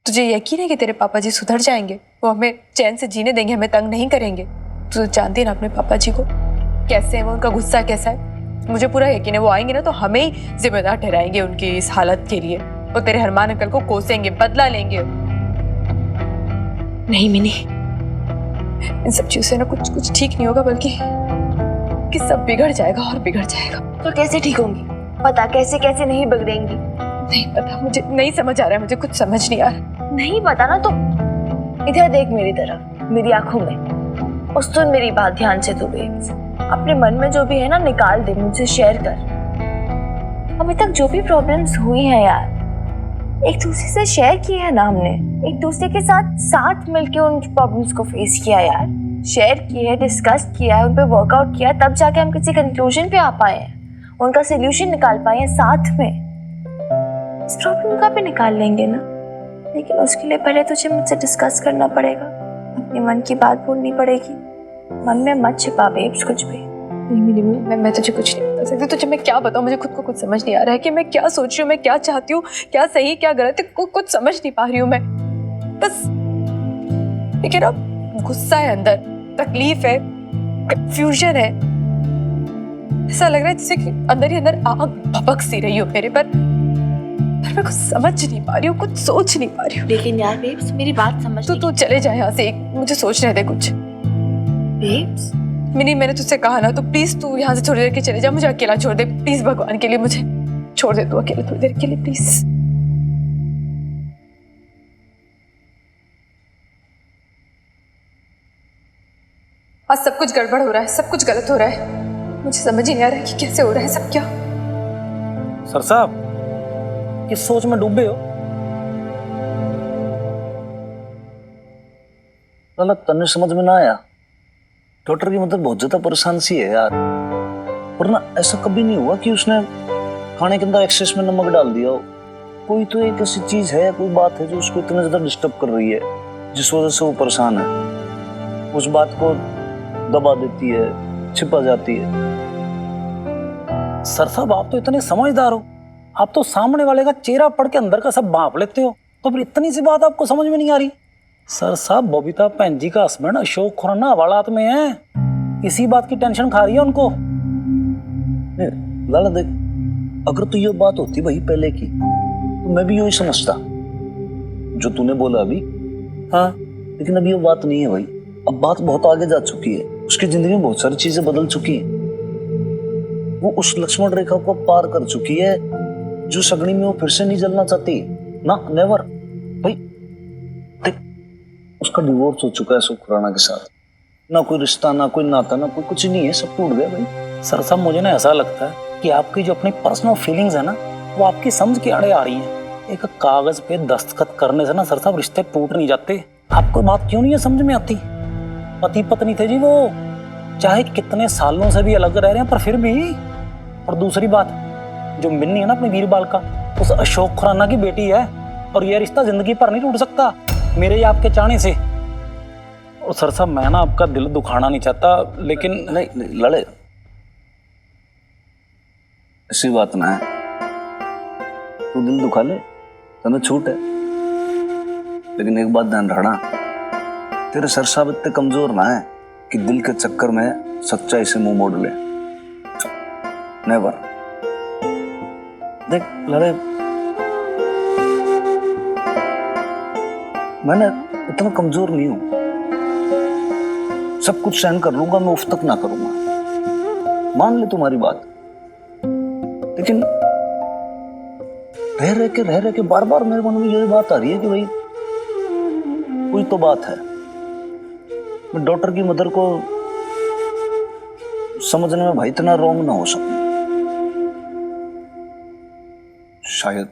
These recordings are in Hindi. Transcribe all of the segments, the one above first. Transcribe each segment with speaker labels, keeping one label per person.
Speaker 1: तुझे यकीन है कि तेरे पापा जी सुधर जाएंगे? वो हमें चैन से जीने देंगे, हमें तंग नहीं करेंगे? तू जानती है ना अपने पापा जी को, कैसे है वो, उनका गुस्सा कैसा है। मुझे पूरा यकीन है वो आएंगे ना तो हमें ही जिम्मेदार ठहराएंगे उनकी इस हालत के लिए। वो तेरे हरमान अंकल को कोसेंगे, बदला लेंगे। नहीं मिनी, इन सब चीजों से ना कुछ ठीक नहीं होगा, बल्कि कि सब बिगड़ जाएगा और बिगड़ जाएगा।
Speaker 2: तो कैसे ठीक होंगी? पता कैसे कैसे नहीं बिगड़ेंगी?
Speaker 1: नहीं पता, मुझे नहीं समझ आ रहा है, मुझे कुछ समझ नहीं आ रहा।
Speaker 2: नहीं पता ना तो इधर देख मेरी तरफ, मेरी आंखों में, और सुन मेरी बात ध्यान से। तू बेब्स अपने मन में जो भी है ना निकाल दे, मुझे शेयर कर। अभी तक जो भी प्रॉब्लम्स हुई हैं यार, एक दूसरे से शेयर किया है ना हमने, एक दूसरे के साथ साथ मिलके उन प्रॉब्लम्स को फेस किया यार, शेयर किए, डिस्कस किया है, उन पे वर्कआउट किया, तब जाके हम किसी कंक्लूजन पे आ पाए हैं, उनका सोल्यूशन निकाल पाए हैं साथ में। इस प्रॉब्लम का भी निकाल लेंगे ना, लेकिन उसके लिए पहले तुझे मुझसे डिस्कस करना पड़ेगा, अपने मन की बात बोलनी पड़ेगी। मन में मत छिपा बेब्स कुछ भी।
Speaker 1: नहीं, मैं तुझे कुछ नहीं बता सकती। तुझे मैं क्या बताऊं, मुझे खुद को कुछ समझ नहीं आ रहा है कि मैं क्या सोच रही हूँ, मैं क्या चाहती हूँ, क्या सही क्या गलत है, कुछ समझ नहीं पा रही हूँ मैं। बस लेकिन अब गुस्सा है अंदर, तकलीफ है, कंफ्यूजन है। ऐसा लग रहा है जैसे कि अंदर ही अंदर आग भभक सी रही हो मेरे पर मैं कुछ समझ नहीं पा रही हूँ, कुछ सोच नहीं पा रही हूँ।
Speaker 2: लेकिन यार बेब्स मेरी बात समझ।
Speaker 1: तू चले जाए यहाँ से, मुझे सोचने दे कुछ।
Speaker 2: बेब्स
Speaker 1: मिनी, मैंने तुझसे कहा ना, तो प्लीज तू यहाँ से थोड़ी देर के चले जा, मुझे अकेला छोड़ दे प्लीज, भगवान के लिए मुझे छोड़ दे तू अकेले थोड़ी देर के लिए प्लीज। आज सब कुछ गड़बड़ हो रहा है, सब कुछ गलत हो रहा है, मुझे समझ ही नहीं आ रहा है कि कैसे हो रहा है सब। क्या
Speaker 3: सर साहब किस सोच में डूबे हो?
Speaker 4: गलत तन्ने समझ में ना आया। डॉक्टर की मतलब बहुत ज्यादा परेशान सी है यार, वरना ऐसा कभी नहीं हुआ कि उसने खाने के अंदर एक्सेस में नमक डाल दिया हो। कोई तो एक ऐसी चीज है, कोई बात है जो उसको इतना ज्यादा डिस्टर्ब कर रही है, जिस वजह से वो परेशान है, उस बात को दबा देती है, छिपा जाती है।
Speaker 3: सर साहब आप तो इतने समझदार हो, आप तो सामने वाले का चेहरा पढ़ के अंदर का सब भांप लेते हो, तो फिर इतनी सी बात आपको समझ में नहीं आ रही? सर साहब बबीता भैन जी का हस्बैंड अशोक खुराना हवालात में है, इसी बात की टेंशन खा रही है उनको।
Speaker 4: लाला देख, अगर तो ये बात होती भाई पहले की, तो मैं भी यही समझता जो तूने बोला अभी। हाँ, लेकिन अभी ये बात नहीं है भाई, अब बात बहुत आगे जा चुकी है, उसकी जिंदगी में बहुत सारी चीजें बदल चुकी हैं। वो उस लक्ष्मण रेखा को पार कर चुकी है जो सगड़ी में वो फिर से नहीं जलना चाहती ना, नेवर भाई। देख, उसका डिवोर्स हो चुका है अशोक खुराना के साथ, ना कोई रिश्ता, ना कोई नाता, ना कोई कुछ नहीं है, सब टूट गया भाई।
Speaker 3: सर साहब मुझे ना ऐसा लगता है कि आपकी जो अपनी पर्सनल फीलिंग्स है ना, वो आपकी समझ के आड़े आ रही हैं। एक कागज पे दस्तखत करने से ना सर साहब रिश्ते टूट नहीं जाते। आपको बात क्यों नहीं है समझ में आती? पति पत्नी थे जी वो, चाहे कितने सालों से भी अलग रह रहे हैं, पर फिर भी। और दूसरी बात, जो मिन्नी है ना अपनी वीरबाल का, उस अशोक खुराना की बेटी है, और यह रिश्ता जिंदगी पर नहीं टूट सकता मेरे या आपके चाहने से। और सर साहब मैं ना आपका दिल दुखाना नहीं चाहता, लेकिन
Speaker 4: नहीं, नहीं लड़े, ऐसी बात ना है, तू दिल दुखा ले, तने छूट है, लेकिन एक बात ध्यान रखना, तेरे सर साहब इतने कमजोर ना है कि दिल के चक्कर में सच्चाई से मुंह मोड़ ले। नेवर। देख लड़े, मैंने इतना कमजोर नहीं हूं, सब कुछ सहन कर लूंगा, मैं उफ तक ना करूंगा, मान ले तुम्हारी बात। लेकिन रह रह के बार बार मेरे मन में यही बात आ रही है कि भाई कोई तो बात है। मैं डॉक्टर की मदर को समझने में भाई इतना रॉन्ग ना हो सकूं शायद।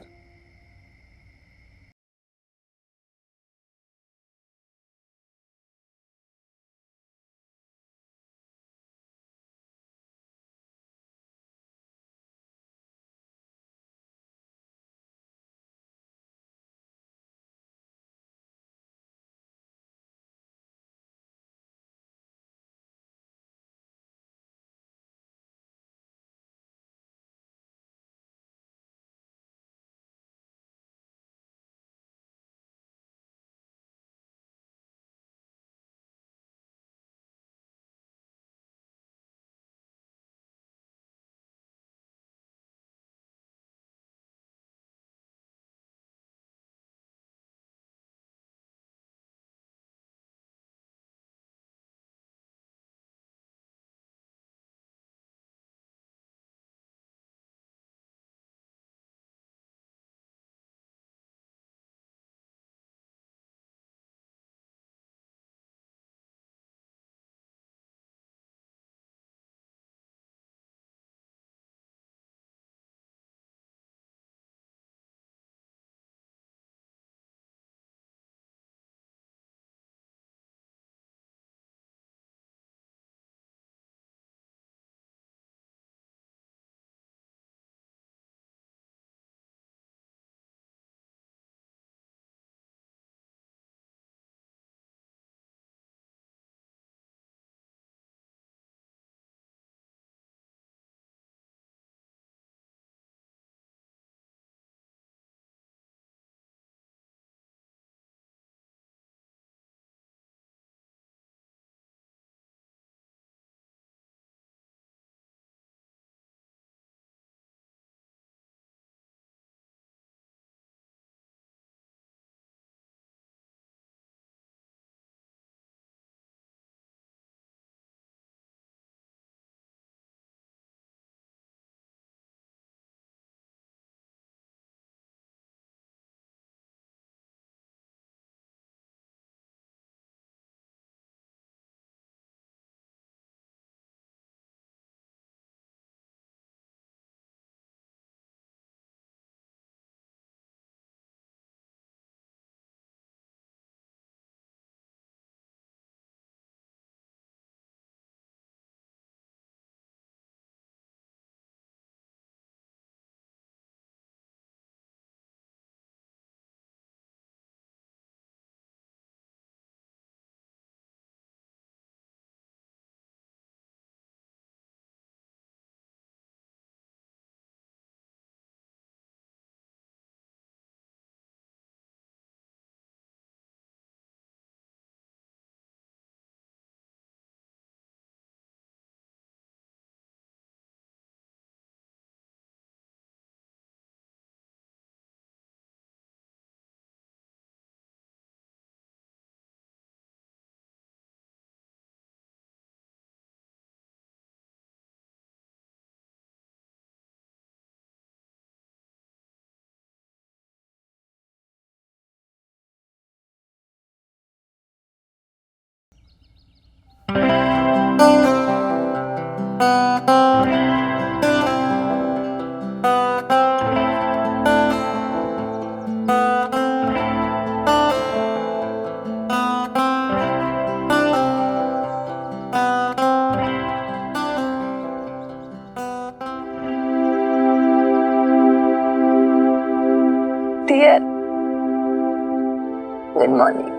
Speaker 2: Good morning.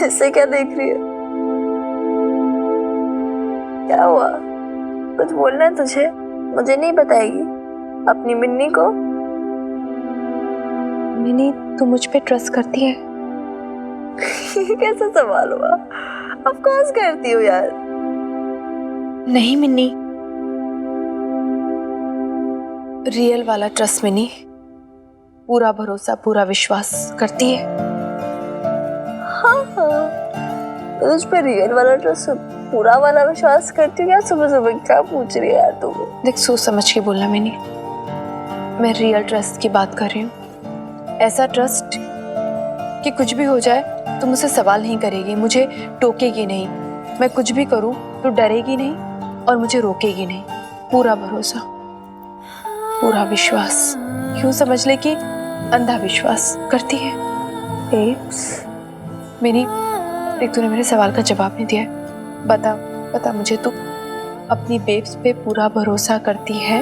Speaker 2: ऐसे क्या देख रही है? क्या हुआ? कुछ बोलना है तुझे? मुझे नहीं बताएगी? अपनी मिन्नी को?
Speaker 1: मिनी, तू मुझ पे ट्रस्ट करती है?
Speaker 2: कैसा सवाल हुआ? ऑफ कोर्स करती हूँ यार।
Speaker 1: नहीं मिन्नी, रियल वाला ट्रस्ट मिनी, पूरा भरोसा, पूरा विश्वास करती है।
Speaker 2: हाँ हाँ, तुझ पे रियल वाला ट्रस्ट, पूरा वाला विश्वास करती हूँ। क्या सुबह सुबह क्या पूछ रही है यार तू?
Speaker 1: देख, सोच समझ के बोलना मिनी, मैं रियल ट्रस्ट की बात कर रही हूँ। ऐसा ट्रस्ट कि कुछ भी हो जाए तो मुझसे सवाल नहीं करेगी, मुझे टोकेगी नहीं, मैं कुछ भी करूँ तो डरेगी नहीं और मुझे रोकेगी नहीं। पूरा भरोसा, पूरा विश्वास, यूं समझ ले कि अंधा विश्वास करती है। मिनी, देख, तूने मेरे सवाल का जवाब नहीं दिया है। बता मुझे, तू अपनी बेब्स पे पूरा भरोसा करती है?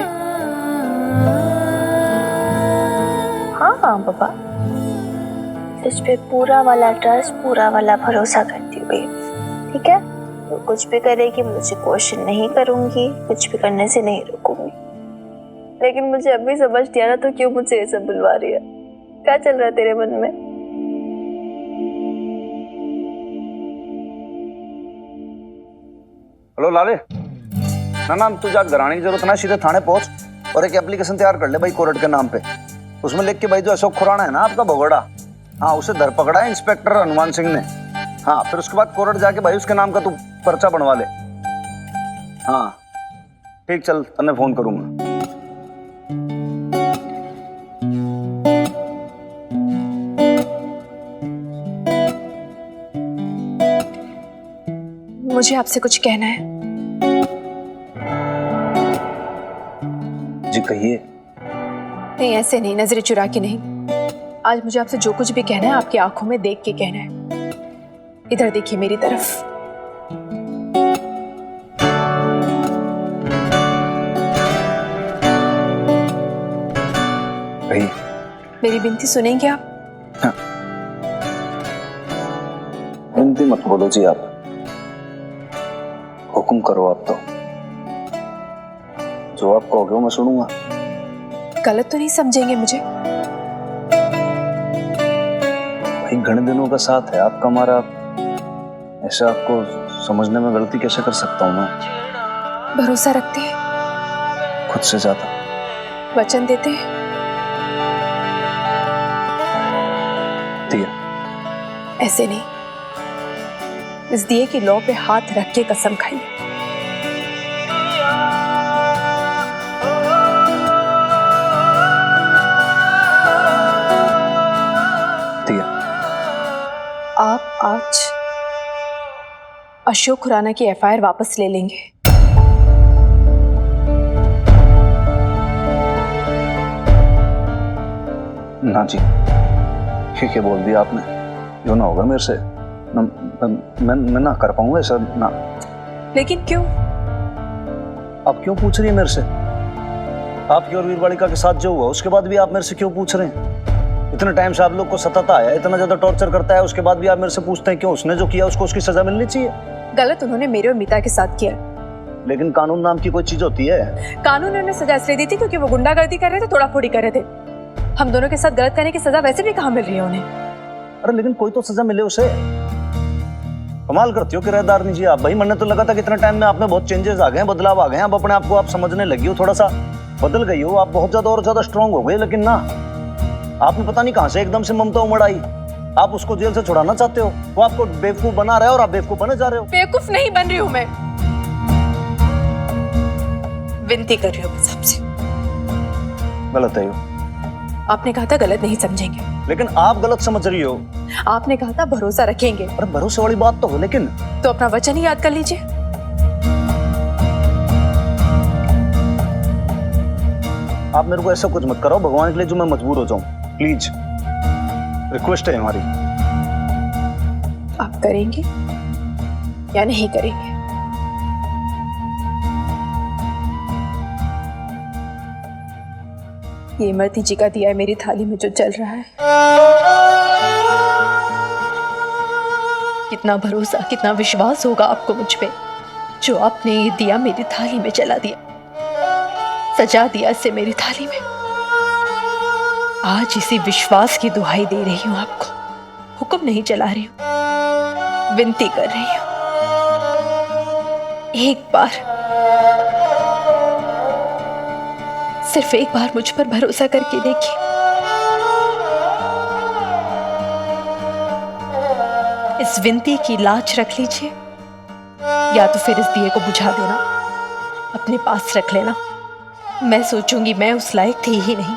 Speaker 2: हाँ पापा, तुझ पे पूरा वाला ट्रस्ट, पूरा वाला भरोसा करती हूँ बेब्स। ठीक है, तो कुछ भी करेगी मुझे क्वेश्चन नहीं करूंगी, कुछ भी करने से नहीं रोकूंगी। लेकिन मुझे अभी समझ नहीं आ रहा तो क्यों मुझे ये सब बुलवा रही है? क्या चल रहा है तेरे मन में?
Speaker 4: हेलो लाले, ना तू जा घराने की जरूरत ना, सीधे थाने पहुंच और एक एप्लीकेशन तैयार कर ले भाई कोर्ट के नाम पे। उसमें लिख के भाई जो अशोक खुराना है ना आपका भगोड़ा, हाँ, उसे धर पकड़ा है इंस्पेक्टर हनुमान सिंह ने। हाँ, फिर उसके बाद कोर्ट जाके भाई उसके नाम का तू पर्चा बनवा ले। हाँ ठीक, चल तन्ने फोन करूंगा।
Speaker 1: मुझे आपसे कुछ कहना है।
Speaker 4: जी कहिए।
Speaker 1: नहीं, ऐसे नहीं, नजरें चुरा के नहीं। आज मुझे आपसे जो कुछ भी कहना है आपकी आंखों में देख के कहना है। इधर देखिए मेरी तरफ।
Speaker 4: कहिए।
Speaker 1: मेरी विनती सुनेंगे आप?
Speaker 4: हाँ। विनती मत बोलो जी, आप हुक्म करो। आप तो जो आप कहोगे वो मैं सुनूंगा।
Speaker 1: गलत तो नहीं समझेंगे मुझे?
Speaker 4: भाई घने दिनों का साथ है आपका हमारा, ऐसा आपको समझने में गलती कैसे कर सकता हूँ मैं?
Speaker 1: भरोसा रखते हैं?
Speaker 4: खुद से ज्यादा।
Speaker 1: वचन देते हैं?
Speaker 4: दिया।
Speaker 1: ऐसे नहीं, इस दिए की लौ पे हाथ रख के कसम खाइए।
Speaker 4: दिया।
Speaker 1: आप आज अशोक खुराना की एफआईआर वापस ले लेंगे?
Speaker 4: ना जी, ठीक है बोल दिया आपने, जो ना होगा मेरे से मैं ना कर पाऊंगा ऐसा ना।
Speaker 1: लेकिन क्यों?
Speaker 4: आप क्यों पूछ रही है मेरे से? आपकी और वीरबालिका के साथ जो हुआ उसके बाद भी आप मेरे से क्यों पूछ रहे हैं? इतने टाइम से आप लोग को सताता है, इतना ज्यादा टॉर्चर करता है, उसके बाद भी आप मेरे से पूछते हैं क्यों? उसने जो किया उसको उसकी सजा मिलनी चाहिए।
Speaker 1: गलत उन्होंने मेरे और मीता के साथ किया।
Speaker 4: लेकिन कानून नाम की कोई चीज होती है?
Speaker 1: कानून उन्हें सजा इसलिए दी थी क्योंकि वो गुंडागर्दी कर रहे थे, तोड़ा फोड़ी कर रहे थे। हम दोनों के साथ गलत करने की सजा वैसे भी कहाँ मिल रही है उन्हें?
Speaker 4: अरे लेकिन कोई तो सजा मिले उसे। कमाल करती हो किराएदारनी जी आप। भाई मैंने तो लगा था कि इतने टाइम में आप में बहुत चेंजेस आ गए हैं, बदलाव आ गए हैं, अब अपने आप को आप समझने लगी हो, थोड़ा सा बदल गई हो, आप बहुत ज्यादा और ज्यादा स्ट्रांग हो गए। लेकिन ना, आपने पता नहीं कहां से एकदम से ममता उमड़ आई। आप उसको जेल से छुड़ाना चाहते हो, वो आपको बेवकूफ बना रहा है और आप बेवकूफ बने जा रहे हो।
Speaker 1: बेवकूफ नहीं बन रही हूं मैं, विनती कर रही हूं बस आपसे।
Speaker 4: गलत है यो।
Speaker 1: आपने कहा था गलत नहीं समझेंगे,
Speaker 4: लेकिन आप गलत समझ रही हो।
Speaker 1: आपने कहा था भरोसा रखेंगे।
Speaker 4: अरे भरोसे वाली बात तो हो, लेकिन
Speaker 1: तो अपना वचन ही याद कर लीजिए।
Speaker 4: आप मेरे को ऐसा कुछ मत करो भगवान के लिए जो मैं मजबूर हो जाऊं, प्लीज, रिक्वेस्ट है हमारी।
Speaker 1: आप करेंगे या नहीं करेंगे? ये इमरती जी का दिया है मेरी थाली में जो जल रहा है। कितना भरोसा, कितना विश्वास होगा आपको मुझ पे, जो आपने ये दिया मेरी थाली में जला दिया, सजा दिया इसे मेरी थाली में। आज इसी विश्वास की दुहाई दे रही हूं आपको, हुक्म नहीं चला रही हूं, विनती कर रही हूं, एक बार, सिर्फ एक बार मुझ पर भरोसा करके देखिए। इस विनती की लाज रख लीजिए, या तो फिर इस दिए को बुझा देना, अपने पास रख लेना। मैं सोचूंगी मैं उस लायक थी ही नहीं।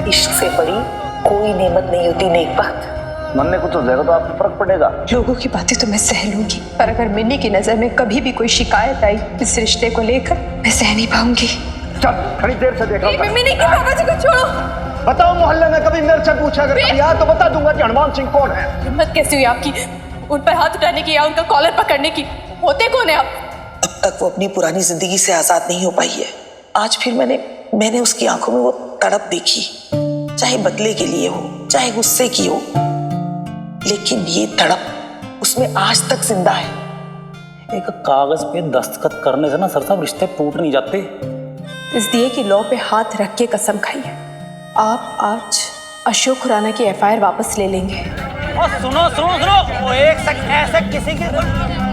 Speaker 5: इश्क से बड़ी कोई नेमत नहीं होती नेक बात।
Speaker 4: मन में कुछ हो जाएगा तो आपको फर्क पड़ेगा।
Speaker 1: लोगों की बातें तो मैं सह लूंगी, पर अगर मिन्नी की नजर में कभी भी कोई शिकायत आई इस रिश्ते को लेकर, मैं सह नहीं पाऊंगी।
Speaker 6: चल खड़ी देर से देख रहा हूं।
Speaker 1: मिन्नी की बाबा जी को छोड़ो।
Speaker 6: बताओ, मोहल्ले में कभी मेरे से पूछा अगर कभी आया तो बता दूंगा कि हनुमान सिंह कौन है।
Speaker 1: हिम्मत कैसी हुई आपकी उन पर हाथ उठाने की या उनका कॉलर पकड़ने की? होते कौन है आप?
Speaker 5: अब तक वो अपनी पुरानी जिंदगी से आजाद नहीं हो पाई है। आज फिर मैंने उसकी आंखों में वो तड़प देखी, चाहे बदले के लिए हो, चाहे गुस्से की हो, लेकिन ये तड़प उसमें आज तक जिंदा है।
Speaker 3: एक कागज पे दस्तखत करने से ना सर साहब रिश्ते टूट नहीं जाते।
Speaker 1: इस दिए की लौ पे हाथ रख के कसम खाई है, आप आज अशोक खुराना की एफआईआर वापस ले लेंगे।
Speaker 3: और सुनो सुनो सुनो, वो एक सक ऐसे किसी के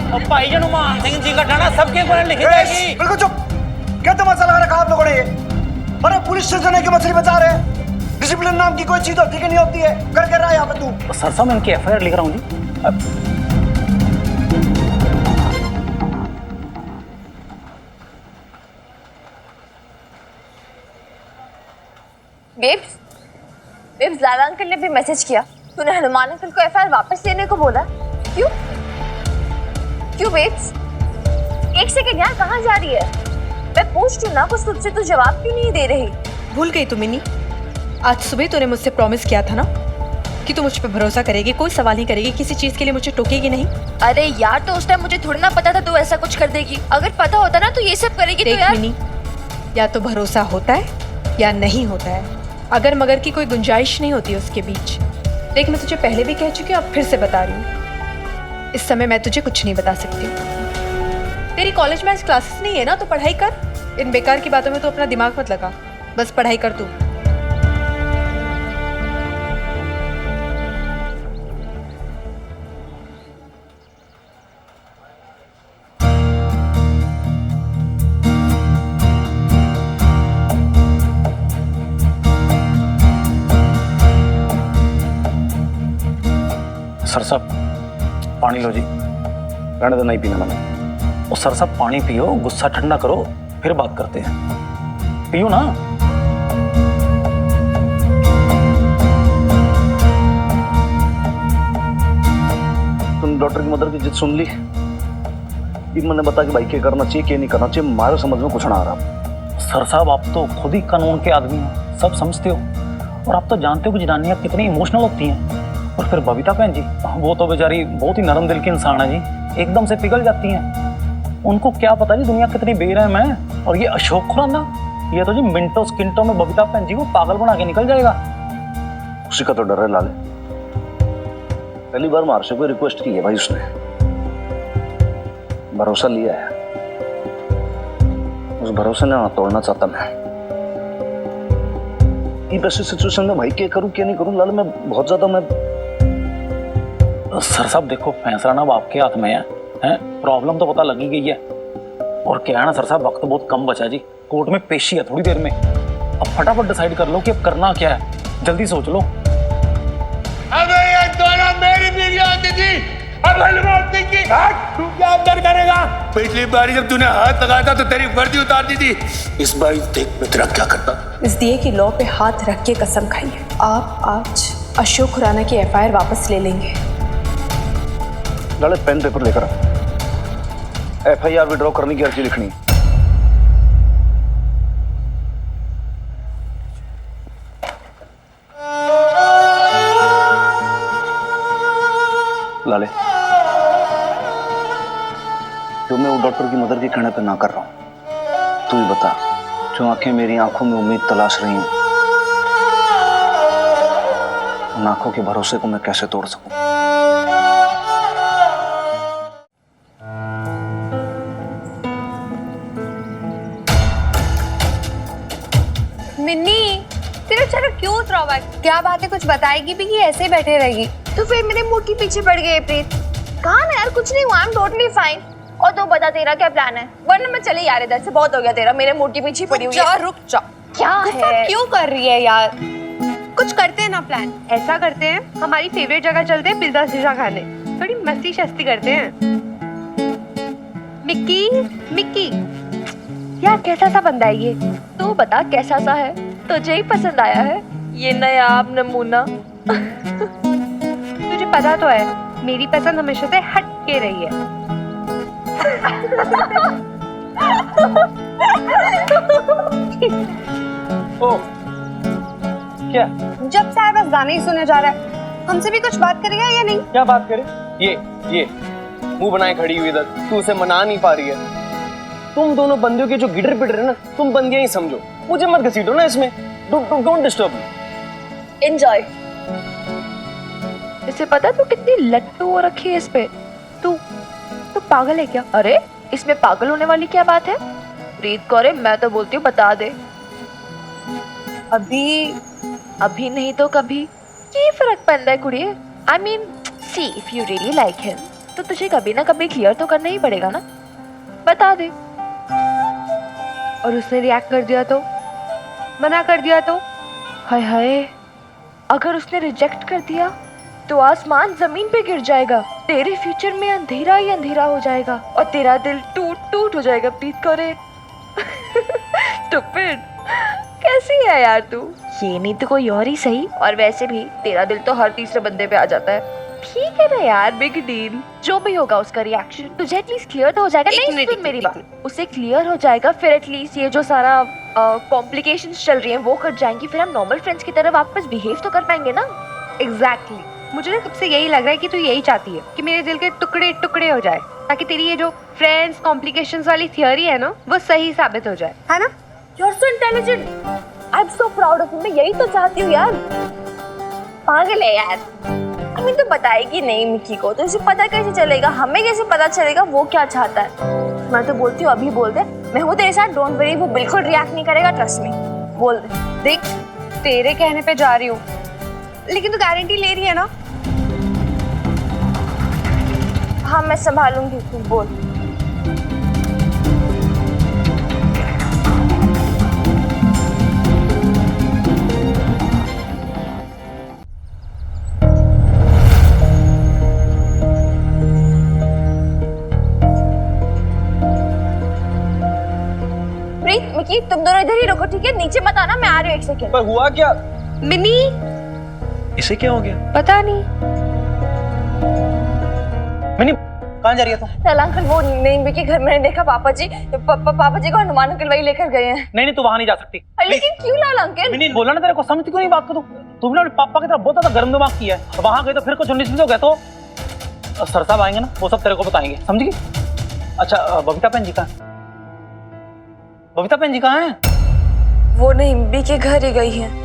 Speaker 3: और भाईजान हनुमान सिंह जी का ठाना सबके ऊपर लिखी जाएगी।
Speaker 6: बिल्कुल चुप। क्या तमाशा लगा रखा आप लोगों ने? अरे पुलिस से जने की मछली बचा रहे हैं। डिसिप्लिन नाम की कोई चीज होती कि नहीं होती है? कर रहा है यहाँ पे तू?
Speaker 3: सर साहब मैं इनकी एफआईआर लिख रहा हूँ जी।
Speaker 2: बेब्स लाला अंकल ने भी मैसेज किया। तूने हनुमान अंकल को एफआईआर वापस लेने को बोला, क्यों? क्यों बेब्स? एक सेकंड यार, कहाँ जा रही है? मैं पूछ रही हूँ ना कुछ तुझसे, तू जवाब क्यों नहीं दे रही?
Speaker 1: भूल गई तू मिनी? आज सुबह तूने मुझसे प्रॉमिस किया था ना कि तू मुझ पे भरोसा करेगी, कोई सवाल नहीं करेगी, किसी चीज के लिए मुझे टोकेगी नहीं।
Speaker 2: अरे यार, तो उस टाइम मुझे थोड़ी ना पता था तू ऐसा कुछ कर देगी। अगर पता होता ना तो ये सब करेगी तो यार।
Speaker 1: मिनी, या तो भरोसा होता है या नहीं होता है, अगर मगर की कोई गुंजाइश नहीं होती उसके बीच। देख, मैं तुझे पहले भी कह चुकी हूँ, अब फिर से बता रही हूँ, इस समय मैं तुझे कुछ नहीं बता सकती। तेरी कॉलेज में आज क्लासेस नहीं है ना, तो पढ़ाई कर। इन बेकार की बातों में तो अपना दिमाग मत लगा, बस पढ़ाई कर तू।
Speaker 3: सर साहब पानी लो जी।
Speaker 4: रहने दो, नहीं पीना मैंने।
Speaker 3: और सर साहब पानी पियो, गुस्सा ठंडा करो, फिर बात करते हैं। पियो ना।
Speaker 4: तुम डॉक्टर की मदर की जिद सुन ली? ये मैंने बता कि भाई क्या करना चाहिए क्या नहीं करना चाहिए, हमारे समझ में कुछ ना आ रहा।
Speaker 3: सर साहब आप तो खुद ही कानून के आदमी हो, सब समझते हो, और आप तो जानते हो कि जनानियां कितनी इमोशनल होती हैं। और फिर बबीता बहन जी, वो तो बेचारी बहुत ही नरम दिल की इंसान है जी, एकदम से पिघल जाती हैं। उनको क्या पता जी दुनिया कितनी बेरहम है। और ये अशोक खुराना, ये तो जी मिनटों स्किंटों में बबीता बहन जी को पागल बना के निकल जाएगा।
Speaker 4: उसी का तो डर है लाले। पहली बार मार से कोई रिक्वेस्ट की है भाई, उसने भरोसा लिया है, उस भरोसे ने तोड़ना चाहता मैं। ये वैसे सिचुएशन में भाई क्या करूं क्या नहीं करूं लाले, मैं बहुत ज्यादा
Speaker 3: सर साहब देखो, फैसला ना अब आपके हाथ में है, प्रॉब्लम तो पता लगी गई है। और क्या है ना सर साहब, वक्त बहुत कम बचा जी, कोर्ट में पेशी है थोड़ी देर में। अब फटाफट डिसाइड कर लो कि अब करना क्या है, जल्दी सोच लो।
Speaker 7: अबे ये दोनों मेरी बीवी होती थी, अब हनुमान सिंह की तू क्या अंदर करेगा? पिछली बारी जब तूने हाथ लगाया था तो तेरी वर्दी उतार दी थी, इस बारी देख मैं तेरा क्या करता।
Speaker 1: इस दिए की लौ पे हाथ रख के कसम खाई है, आप आज अशोक खुराना की एफआईआर वापस ले लेंगे।
Speaker 4: लाले पेन पेपर लेकर FIR विड्रॉ करने की अर्जी लिखनी है। लाले, जो मैं वो डॉक्टर की मदद के कहने पे ना कर रहा हूं, तू ही बता, जो आंखें मेरी आंखों में उम्मीद तलाश रही हैं, उन आंखों के भरोसे को मैं कैसे तोड़ सकूं?
Speaker 2: मिन्नी, तेरा चेहरा क्यों उतरा हुआ है? क्या बात है, कुछ बताएगी भी कि ऐसे ही बैठे रहेगी? तो फिर मेरे मुंह के पीछे पड़ गए प्रीत। कहा ना यार, कुछ नहीं हुआ, आई एम टोटली फाइन। और तो बता तेरा क्या प्लान है, वरना मैं चली यार इधर से, बहुत हो गया तेरा, मेरे मुंह के पीछे पड़ी हुई है।
Speaker 1: रुक जा।
Speaker 2: क्या है?
Speaker 1: क्यों कर रही है यार? कुछ करते हैं ना प्लान।
Speaker 8: ऐसा करते हैं, हमारी फेवरेट जगह चलते हैं पिज्जा शिजा खाने, थोड़ी मस्ती शस्ती करते हैं। मिक्की, मिक्की यार कैसा सा बंदा है ये?
Speaker 2: तू बता कैसा सा है, तुझे ही पसंद आया है ये नायाब नमूना?
Speaker 8: तुझे पता तो है मेरी पसंद हमेशा से हट के रही है।
Speaker 9: ओ, क्या
Speaker 8: जब से आया बस गाने ही सुने जा रहा है। हमसे भी कुछ बात करेगा या नहीं?
Speaker 9: क्या बात करे? ये मुंह बनाए खड़ी हुई इधर, तू उसे मना नहीं पा रही है। तुम दोनों बंदियों के जो गिटर पिटर है ना, तुम बंदियां ही समझो, मुझे मत घसीटो ना इसमें। Don't disturb me.
Speaker 2: एंजॉय।
Speaker 1: इसे पता तू कितनी लट्टू हो रखी है इस पे? तू पागल है क्या? अरे इसमें पागल होने वाली क्या बात है? प्रीत करे, मैं तो बोलती हूँ बता दे। अभी नहीं तो कभी क्या फर्क पड़ता है कुड़िए? I mean see, if you really like him तो तुझे कभी ना कभी क्लियर तो करना ही पड़ेगा ना, बता दे।
Speaker 8: और उसने रिएक्ट कर दिया तो, मना कर दिया तो?
Speaker 1: हाय हाय, अगर उसने रिजेक्ट कर दिया तो आसमान जमीन पे गिर जाएगा, तेरे फ्यूचर में अंधेरा ही अंधेरा हो जाएगा और तेरा दिल टूट टूट हो जाएगा। प्रीत करे स्टूपिड, कैसी है यार तू? ये नहीं तो कोई और ही सही, और वैसे भी तेरा दिल तो हर तीसरे बंदे पे आ जाता है। ठीक है ना यार, बिग डील। जो भी होगा उसका रिएक्शन तुझे एटलीस्ट क्लियर तो हो जाएगा। नहीं सुन मेरी बात, उसे क्लियर हो जाएगा, फिर एटलीस्ट ये जो सारा कॉम्प्लिकेशंस चल रही हैं वो कट जाएंगी, फिर हम नॉर्मल फ्रेंड्स की तरह वापस बिहेव तो कर पाएंगे ना।
Speaker 8: एग्जैक्टली, मुझे ना सबसे यही लग रहा है कि तू यही चाहती है कि मेरे दिल के टुकड़े टुकड़े हो जाए, ताकि तेरी ये जो फ्रेंड्स कॉम्प्लिकेशंस वाली थियरी है ना, वो सही साबित हो जाए, है ना?
Speaker 2: You are so intelligent, I am so proud of you. मैं यही तो चाहती हूँ यार। पागल है यार। अभी तो बताएगी नहीं मिक्की को, तो इसे पता कैसे चलेगा? हमें कैसे पता चलेगा वो क्या चाहता है? मैं तो बोलती हूँ अभी बोल दे, मैं हूँ तेरे साथ, डोंट वरी, वो बिल्कुल रिएक्ट नहीं करेगा, ट्रस्ट मी। बोल दे।
Speaker 8: देख, तेरे कहने पे जा रही हूँ, लेकिन तू गारंटी ले रही है ना?
Speaker 2: हाँ मैं संभालूंगी, तू बोल। प्रीत, मिकी, तुम दोनों इधर ही रुको, ठीक है? नीचे मत आना, मैं आ रही हूँ 1 सेकेंड।
Speaker 9: पर हुआ क्या?
Speaker 8: मिनी,
Speaker 9: इसे क्या हो गया?
Speaker 8: पता नहीं।
Speaker 9: मिनी, कहाँ जा रही है तुम?
Speaker 2: चल अंकल, वो नहीं के घर मैंने देखा, पापा जी को हनुमान अंकल वही लेकर गए हैं।
Speaker 9: नहीं तू वहाँ नहीं जा सकती।
Speaker 2: लेकिन क्यों लाल अंकल?
Speaker 9: मिनी, बोला ना तेरे को, समझती क्यों नहीं बात को? तुमने अपने पापा की तरफ बहुत ज्यादा गर्म दिमाग किया है। वहाँ गए तो फिर कुछ 19 हो गए तो सर साहब आएंगे ना, वो सब तेरे को बताएंगे, समझ गई? अच्छा, बबीता बहन जी कहाँ है? बबीता बहन जी कहाँ है?
Speaker 1: वो नहीं, बी के घर ही गई है।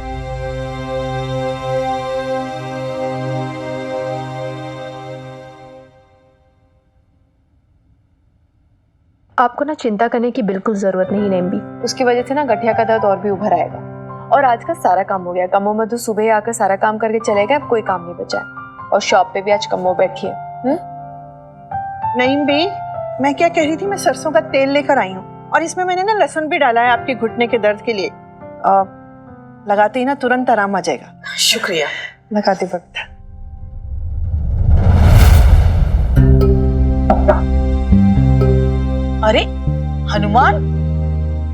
Speaker 1: आपको ना चिंता करने की बिल्कुल जरूरत नहीं नेम्बी। उसकी वजह से ना गठिया का दर्द और भी उभर आएगा। और आज का सारा काम हो गया। कमो मधु सुबह आकर सारा काम करके चले गए, अब कोई काम नहीं बचा है। और शॉप पे भी आज कमो बैठी है।
Speaker 10: नहीं बी, मैं क्या कह रही थी, मैं सरसों का तेल लेकर आई हूँ और इसमें मैंने ना लहसुन भी डाला है आपके घुटने के दर्द के लिए। लगाते ही ना तुरंत आराम आ जाएगा।
Speaker 5: शुक्रिया।
Speaker 10: लगाते वक्त
Speaker 5: अरे हनुमान,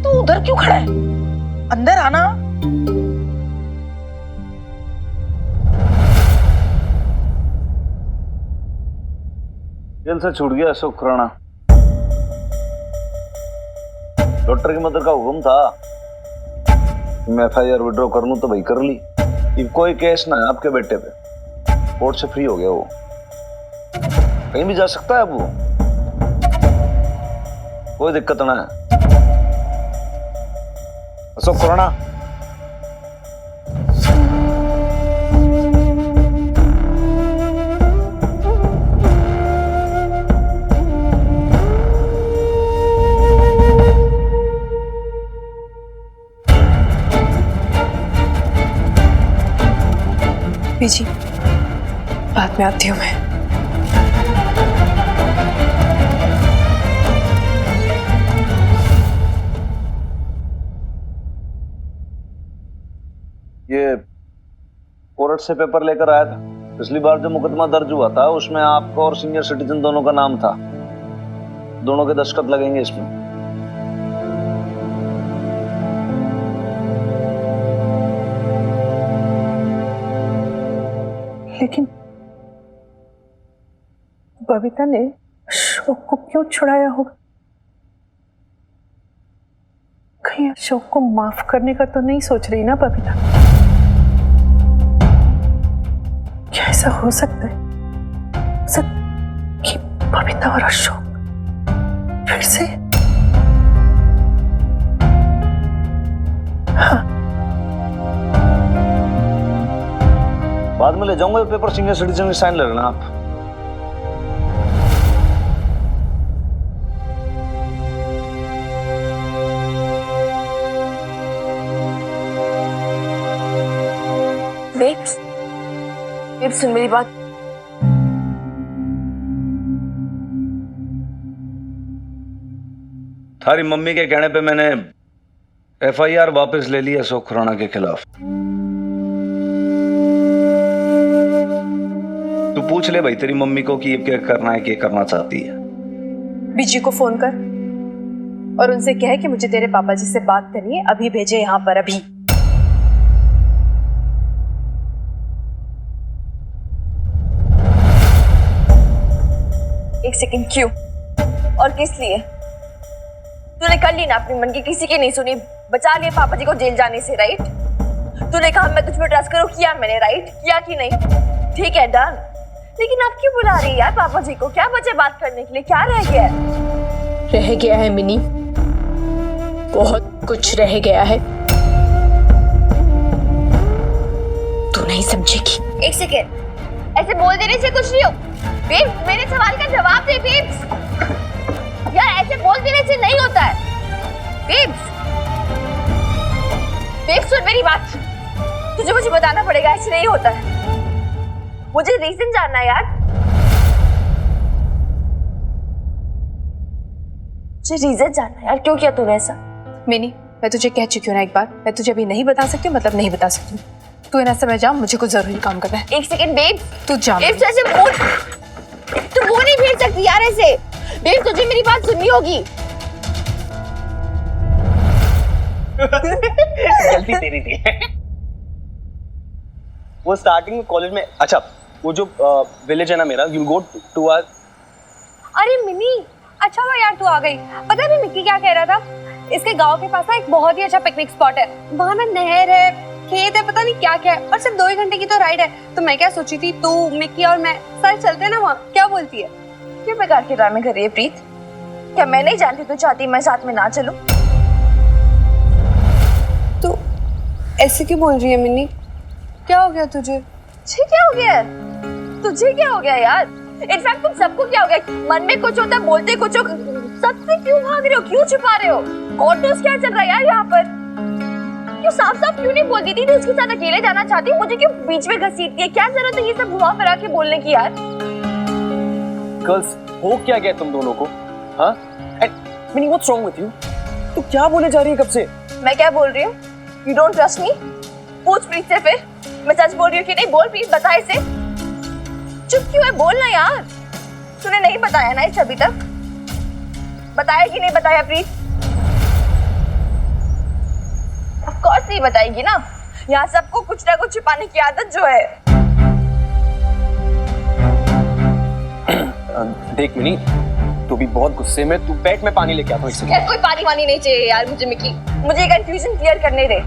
Speaker 5: तू उधर क्यों खड़ा है? अंदर आना।
Speaker 4: जेल से छूट गया अशोक खुराना। डॉक्टर की मदद का हुक्म था, मैं एफआईआर विड्रॉ कर लूं तो भाई कर ली। अब कोई केस ना है आपके बेटे पे, कोर्ट से फ्री हो गया वो, कहीं भी जा सकता है अब वो, कोई दिक्कत ना है। अशोक खुराना
Speaker 1: बीजी, बाद में आती हूँ मैं।
Speaker 4: ये कोर्ट से पेपर लेकर आया था। पिछली बार जो मुकदमा दर्ज हुआ था उसमें आपका और सीनियर सिटीजन दोनों का नाम था, दोनों के दस्तखत लगेंगे इसमें।
Speaker 10: लेकिन बबीता ने अशोक को क्यों छुड़ाया होगा? कहीं अशोक को माफ करने का तो नहीं सोच रही ना बबीता? क्या ऐसा हो सकता है कि बबीता और अशोक फिर से? हाँ,
Speaker 4: बाद में ले जाऊंगा ये पेपर, सीनियर सिटीजन की साइन ले लेना आप।
Speaker 2: बेब सुन मेरी बात।
Speaker 4: थारी मम्मी के कहने पे मैंने एफआईआर वापस ले ली अशोक खुराना के खिलाफ। तू पूछ ले भाई तेरी मम्मी को कि ये क्या करना है, क्या करना चाहती है।
Speaker 1: बीजी को फोन कर और उनसे कह कि मुझे तेरे पापा जी से बात करनी है, अभी भेजे यहाँ पर, अभी।
Speaker 2: एक सेकंड, क्यों और किस लिए? तूने कर ली ना अपनी मन की, किसी की नहीं सुनी, बचा लिए पापा जी को जेल जाने से, राइट? तूने कहा मैं तुझ पर ट्रस्ट करूं, किया मैंने, राइट? किया कि नहीं? ठीक है, डन। लेकिन आप क्यों बुला रही है यार पापा जी को? क्या बचे बात करने के लिए? क्या रह गया है?
Speaker 11: रह गया है मिनी, बहुत कुछ रह गया है, तू नहीं समझेगी।
Speaker 2: एक सेकेंड, ऐसे बोल देने से कुछ नहीं हो। बेब, मेरे सवाल का जवाब दे बेब। यार ऐसे बोल देने से नहीं होता है। बेब, बेब सुन मेरी बात, तुझे मुझे बताना पड़ेगा, ऐसे नहीं होता है। मुझे रीजन जानना है यार, मुझे रीजन जानना है यार, क्यों किया तूने ऐसा?
Speaker 1: मिनी, मैं तुझे कह चुकी हूँ ना एक बार, मैं तुझे अभी नहीं बता सकती, मतलब नहीं बता सकती। तू ना समय जा, मुझे कुछ जरूरी काम करना है।
Speaker 2: एक सेकेंड बेब,
Speaker 1: तू जा।
Speaker 2: बेब ऐसे बोल, तू वो नहीं भेज सकती यार ऐसे। बेब तुझे मेरी बात सुननी होगी।
Speaker 9: गलती तेरी थी। वो स्टार्टिंग में कॉलेज में, अच्छा वो जो विलेज है ना मेरा, यू गो टू आवर।
Speaker 8: अरे मिनी, अच्छा हुआ यार तू आ गई। पता है मिक्की क्या कह रहा था? इसके गांव के पास ना एक बहुत ही अच्छा पिकनिक स्पॉट है, वहाँ ना नहर है, खेत है, पता नहीं क्या क्या है, और सिर्फ 2 ही घंटे की तो राइड है। तो मैं क्या सोची थी, तू मिक्की और मैं सारे चलते हैं ना वहाँ, क्या बोलती है?
Speaker 2: क्यों बेकार के ड्रामे कर रही है प्रीत? क्या मैं नहीं जानती तू चाहती मैं साथ में ना चलूं?
Speaker 8: तू ऐसे क्यों बोल रही है मिनी? क्या हो गया तुझे?
Speaker 2: तुझे क्या हो गया? तुझे क्या हो गया यार? इनफैक्ट तुम सबको क्या हो गया? मन में कुछ होता है, बोलते कुछ हो, सबसे क्यों भाग रहे हो? क्यों छुपा रहे हो? कॉर्टोस क्या चल रहा है यार यहाँ पर? क्यों साफ साफ क्यों नहीं बोलती थी? तू उसके साथ अकेले जाना चाहती है, मुझे क्यों बीच में घसीटती है? क्या जरूरत है ये सब घुमा फिरा के बोलने की यार?
Speaker 9: गर्ल्स, हो क्या गया तुम दोनों को? हाँ? Mini, what's wrong with you? तू क्या बोले जा रही है कब से?
Speaker 2: मैं क्या बोल रही हूँ? You don't trust me? पूछ प्रीत से फिर, मैं सच बोल रही हूँ कि नहीं? बोल प्लीज, बता इसे। चुप क्यों है? बोल ना यार। तूने नहीं बताया ना इसे अभी तक? बताया कि नहीं बताया प्रीत? ऑफ कोर्स नहीं बताएगी ना, यहाँ सबको कुछ ना कुछ छिपाने की आदत जो है।
Speaker 12: देख मिनी, तू भी बहुत गुस्से में, तू बैठ में पानी लेके आता हूँ इसलिए।
Speaker 2: यार कोई पानी वानी नहीं चाहिए यार मुझे मिकी, मुझे कंफ्यूजन क्लियर करने दे।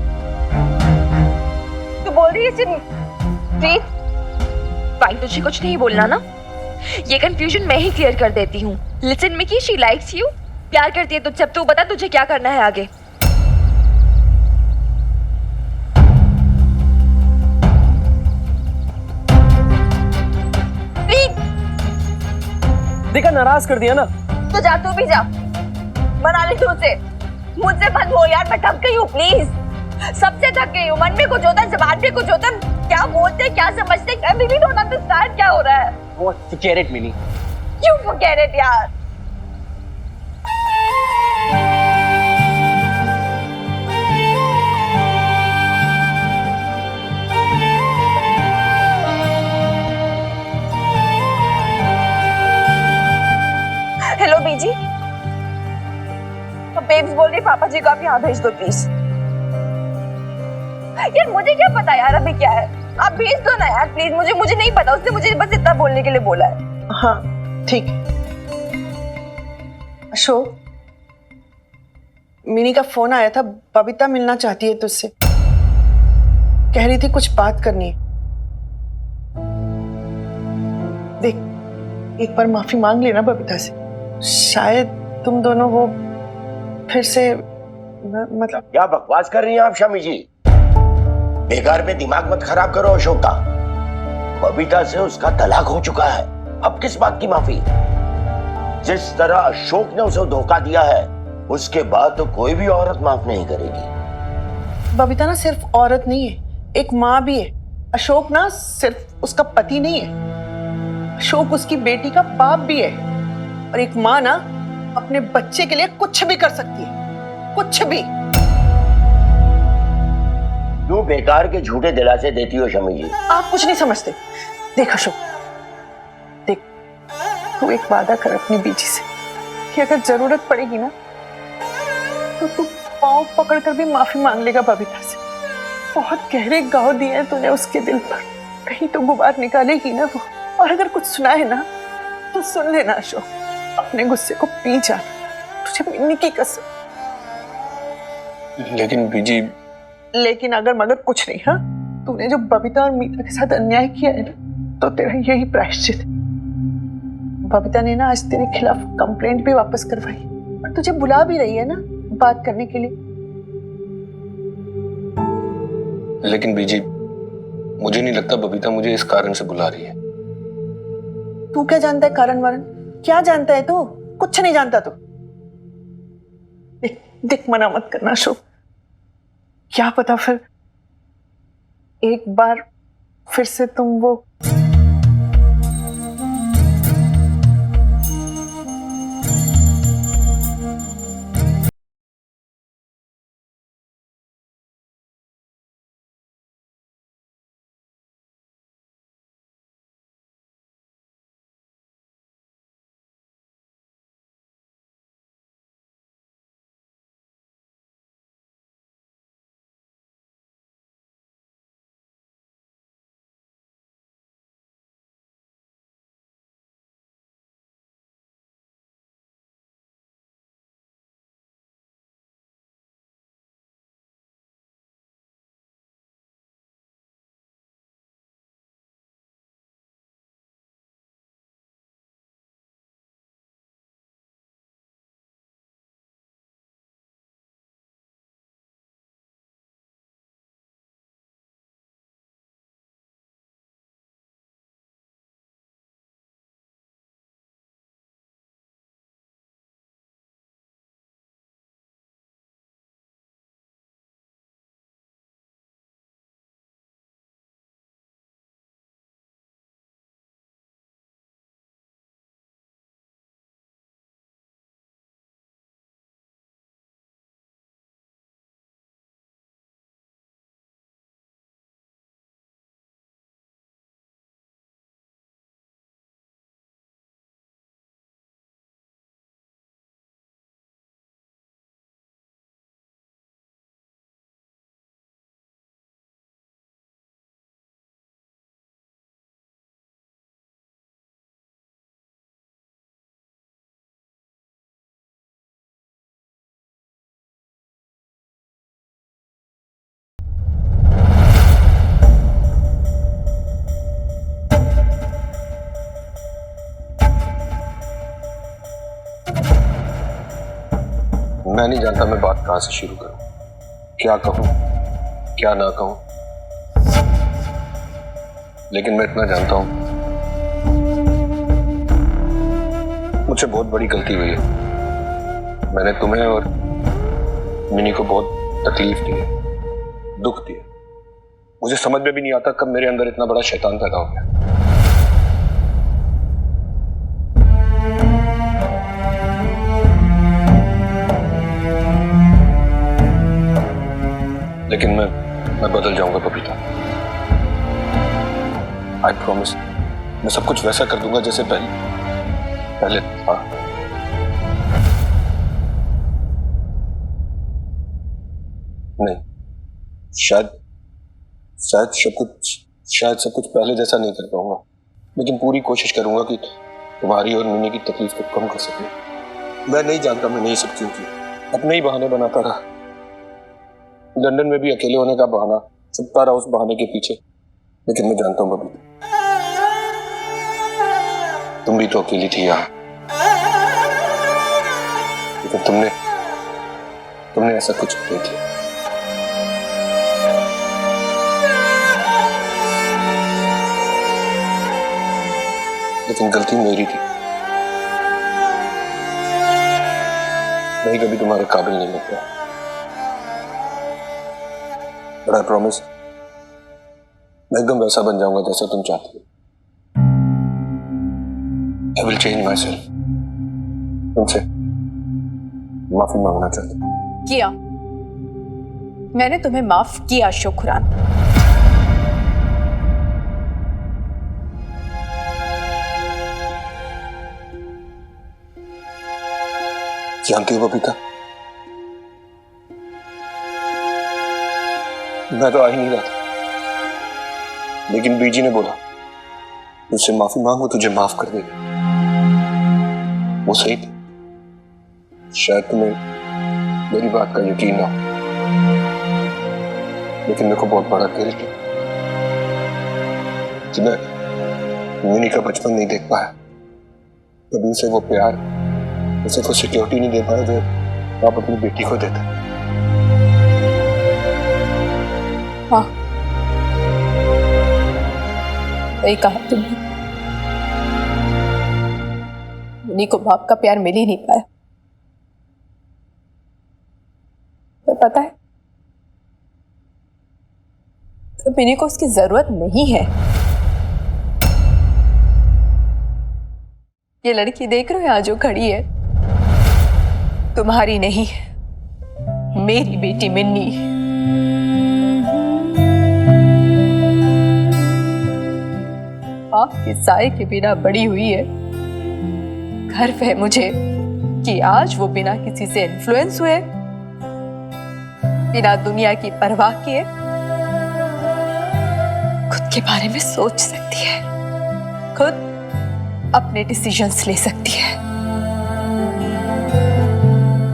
Speaker 2: तू बोल रही है सिर्फ प्रीत, भाई तुझे कुछ नहीं बोलना ना, ये कंफ्यूजन मैं ही क्लियर कर देती हूँ। Listen Mickey, she likes you, प्यार करती है तुझसे। अब तू बता तुझे क्या करना है आगे।
Speaker 12: देखा, नाराज कर दिया ना।
Speaker 2: तो जा, तू भी जा, मना ले तू उसे। मुझसे मत हो यार, मैं थक गई हूँ प्लीज, सबसे थक गई हूँ। मन में कुछ होता है, जबान में कुछ होता है, क्या बोलते क्या समझते, I really don't understand क्या हो रहा है।
Speaker 12: Forget it, mini.
Speaker 2: You forget it यार। हेलो बीजी, बेब्स बोल रही पापा जी को आप यहाँ भेज दो प्लीज। यार मुझे क्या पता यार अभी क्या है, आप भेज दो ना यार प्लीज। मुझे नहीं पता, उसने मुझे बस इतना बोलने के लिए बोला है।
Speaker 10: हाँ ठीक है। अशोक, मिनी का फोन आया था, बबीता मिलना चाहती है तुझसे, कह रही थी कुछ बात करनी है। देख, एक बार माफी मांग लेना बबीता से, शायद तुम दोनों वो फिर से मतलब।
Speaker 13: क्या बकवास कर रही हैं आप शमी जी? बेकार में दिमाग मत खराब करो अशोक का। बबीता से उसका तलाक हो चुका है, अब किस बात की माफी? जिस तरह अशोक ने उसे धोखा दिया है, उसके बाद तो कोई भी औरत माफ नहीं करेगी।
Speaker 10: बबीता ना सिर्फ औरत नहीं है, एक माँ भी है। अशोक ना सिर्फ उसका पति नहीं है, अशोक उसकी बेटी का बाप भी है। और एक माँ ना अपने बच्चे के लिए कुछ भी कर सकती है, कुछ भी।
Speaker 13: क्यों बेकार के झूठे दिलासे देती हो शमी जी?
Speaker 10: आप कुछ नहीं समझते। देख अशोक, देख, तू एक वादा कर अपनी बीजी से कि अगर जरूरत पड़ेगी ना तो तू पाँव पकड़कर भी माफी मांग लेगा बबीता से। बहुत गहरे घाव दिए हैं तूने उसके दिल पर, कहीं तो गुबार निकालेगी ना वो। और अगर कुछ सुना है ना तो सुन लेना अशोक, अपने गुस्से को पी जाना, तुझे मिलने की कसम।
Speaker 12: लेकिन बीजी,
Speaker 10: लेकिन अगर मगर कुछ नहीं। हाँ, तूने जो बबीता और मीता के साथ अन्याय किया है ना, तो तेरा यही प्रायश्चित है। बबीता ने ना आज तेरे खिलाफ कंप्लेंट भी वापस करवाई और तुझे बुला भी रही है ना बात करने के लिए।
Speaker 12: लेकिन बीजी, मुझे नहीं लगता बबीता मुझे इस कारण से बुला रही है।
Speaker 10: तू क्या जानता है कारण वरण? क्या जानता है तू? कुछ नहीं जानता तू। देख, मना मत करना अशोक, क्या पता फिर एक बार फिर से तुम वो
Speaker 12: मैं नहीं जानता मैं बात कहां से शुरू करूं, क्या कहूं, क्या ना कहूं, लेकिन मैं इतना जानता हूं मुझसे बहुत बड़ी गलती हुई है। मैंने तुम्हें और मिनी को बहुत तकलीफ दी है, दुख दिया। मुझे समझ में भी नहीं आता कब मेरे अंदर इतना बड़ा शैतान पैदा हो गया। लेकिन मैं बदल जाऊंगा बबीता, आई प्रॉमिस। मैं सब कुछ वैसा कर दूंगा जैसे पहले था। नहीं, शायद सब कुछ पहले जैसा नहीं कर पाऊंगा, लेकिन पूरी कोशिश करूंगा कि तुम्हारी और मिनी की तकलीफ को कम कर सके। मैं नहीं जानता मैंने ये सब क्यों किया, अपने ही बहाने बनाता रहा। लंदन में भी अकेले होने का बहाना, छुपता रहा उस बहाने के पीछे। लेकिन मैं जानता हूं बबीता, तुम भी तो अकेली थी यहाँ, लेकिन तुमने ऐसा कुछ नहीं किया। लेकिन गलती मेरी थी, मैं कभी तुम्हारे काबिल नहीं लगता। बट आई प्रॉमिस मैं एकदम वैसा बन जाऊंगा जैसा तुम चाहती हो। I will change myself। तुमसे माफी मांगना चाहता हूं।
Speaker 1: किया, मैंने तुम्हें माफ किया शुक्रान।
Speaker 12: जानती हो बबीता, मैं तो आ ही नहीं रहा था, लेकिन बीजी ने बोला तुझसे माफी मांगो, तुझे माफ कर देगा। वो सही थी। शायद तुम्हें मेरी बात का यकीन ना हो, लेकिन मेरे को बहुत बड़ा गिल्ट है कि मैं मिनी का बचपन नहीं देख पाया, कभी उसे वो प्यार, उसे वो सिक्योरिटी नहीं दे पाया जो आप अपनी बेटी को देते।
Speaker 1: हाँ, सही कहा तुमने। मिनी को बाप का प्यार मिल ही नहीं पाया। तो पता है, तो मिनी को उसकी जरूरत नहीं है। ये लड़की देख रहे हो यहाँ जो खड़ी है, तुम्हारी नहीं, मेरी बेटी मिन्नी। आपके साए के बिना बड़ी हुई है। गर्व है मुझे कि आज वो बिना किसी से इन्फ्लुएंस हुए, बिना दुनिया की परवाह किए खुद के बारे में सोच सकती है, खुद अपने डिसीजंस ले सकती है।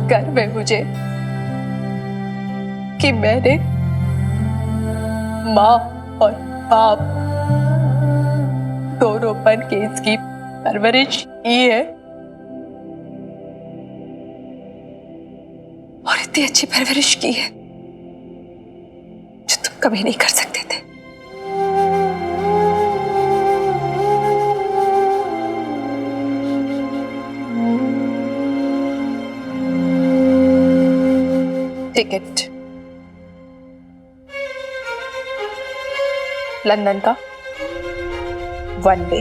Speaker 1: गर्व है मुझे कि मैंने माँ और बाप दोनों बन के इसकी परवरिश की है, और इतनी अच्छी परवरिश की है जो तुम कभी नहीं कर सकते थे। टिकट लंदन का 1 वे।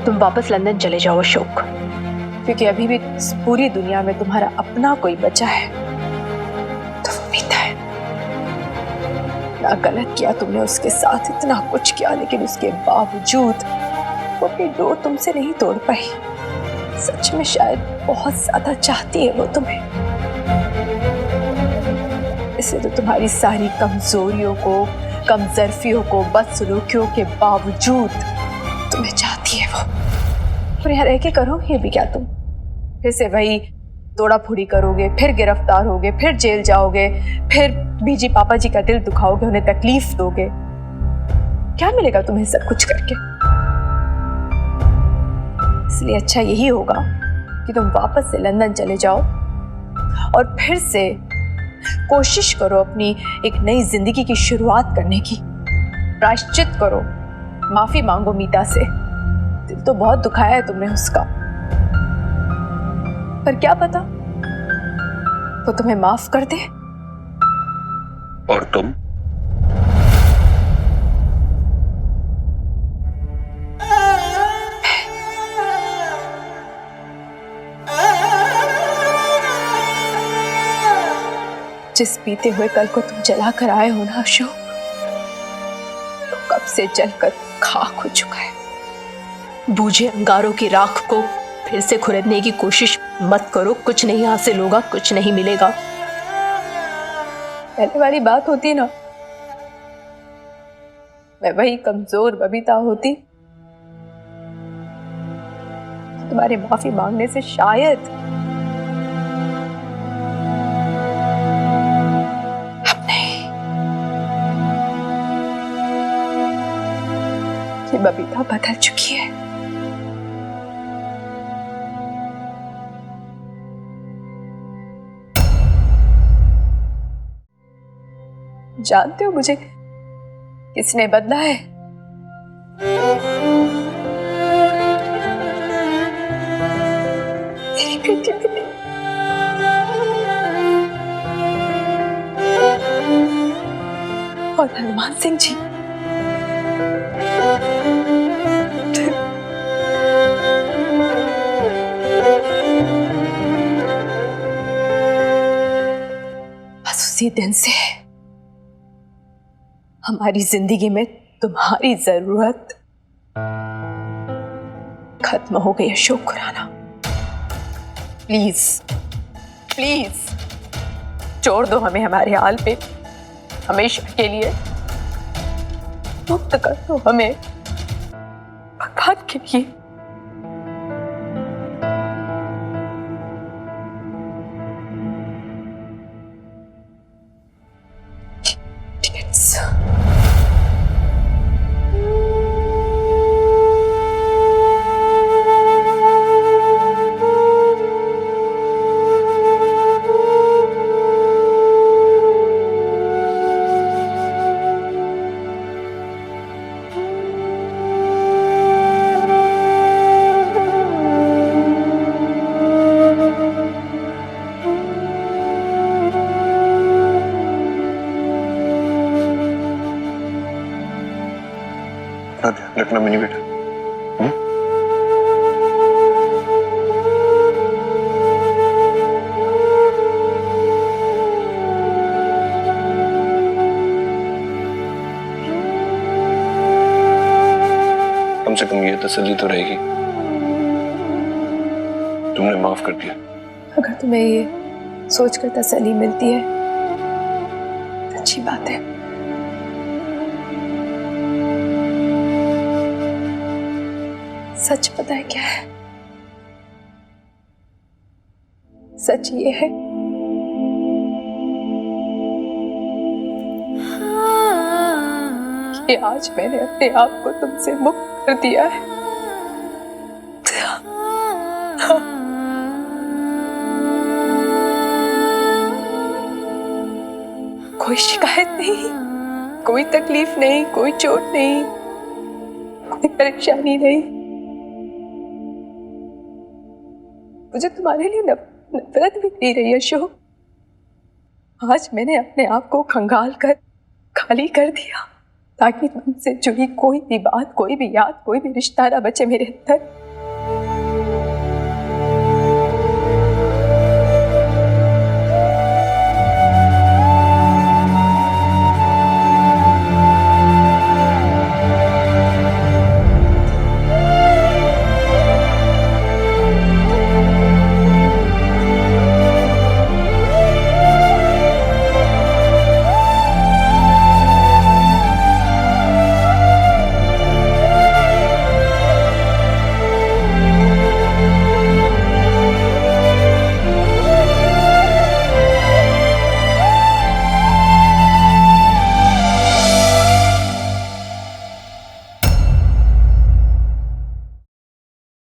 Speaker 1: तुम वापस लंदन चले जाओ अशोक, क्योंकि अभी भी इस पूरी दुनिया में तुम्हारा अपना कोई बचा है तो वो मीता है। ना गलत किया तुमने उसके साथ, इतना कुछ किया, लेकिन उसके बावजूद वो अपनी डोर तुमसे नहीं तोड़ पाई। सच में शायद बहुत ज्यादा चाहती है वो तुम्हें, इसलिए तो तुम्हारी सारी कमजोरियों को, कमजोरियों को, बदसलूकियों के बावजूद तुम्हें चाहती है वो। और यहाँ रह के करोगे भी क्या तुम? फिर से वही तोड़ा फोड़ी करोगे, फिर गिरफ्तार होगे, फिर जेल जाओगे, फिर बीजी पापा जी का दिल दुखाओगे, उन्हें तकलीफ दोगे। क्या मिलेगा तुम्हें सब कुछ करके? इसलिए अच्छा यही होगा कि तुम वापस से लंदन चले जाओ और फिर से कोशिश करो अपनी एक नई जिंदगी की शुरुआत करने की। प्रायश्चित करो, माफी मांगो मीता से। दिल तो बहुत दुखाया है तुमने उसका, पर क्या पता वो तुम्हें माफ कर दे।
Speaker 12: और तुम?
Speaker 1: जिस बीते हुए कल को तुम जला कर आए हो ना अशोक, तो कब से जलकर खाक हो चुका है।
Speaker 11: बूझे अंगारों की राख को फिर से खुरदने की कोशिश मत करो। कुछ नहीं हासिल होगा, कुछ नहीं मिलेगा।
Speaker 1: पहले वाली बात होती ना, मैं वही कमजोर बबीता होती, तुम्हारे माफी मांगने से शायद ये बबीता बदल चुकी है। जानते हो मुझे किसने बदला है? मेरी बेटी बेटी और हनुमान सिंह जी। बस उसी दिन से हमारी जिंदगी में तुम्हारी जरूरत खत्म हो गई अशोक खुराना। प्लीज प्लीज छोड़ दो हमें हमारे हाल पे, हमेशा के लिए मुक्त कर दो हमें भगवान के लिए।
Speaker 12: रखना मिनी बेटा। कम से कम ये तसल्ली तो रहेगी तुमने माफ कर दिया।
Speaker 1: अगर तुम्हें ये सोचकर तसल्ली मिलती है अच्छी बात है। सच पता है क्या है? सच ये है कि आज मैंने अपने आप को तुमसे मुक्त कर दिया है। कोई शिकायत नहीं, कोई तकलीफ नहीं, कोई चोट नहीं, कोई परेशानी नहीं। मुझे तुम्हारे लिए नफरत भी नहीं रही अशोक। आज मैंने अपने आप को खंगाल कर खाली कर दिया ताकि तुमसे जुड़ी कोई भी बात, कोई भी याद, कोई भी रिश्ता ना बचे मेरे अंदर।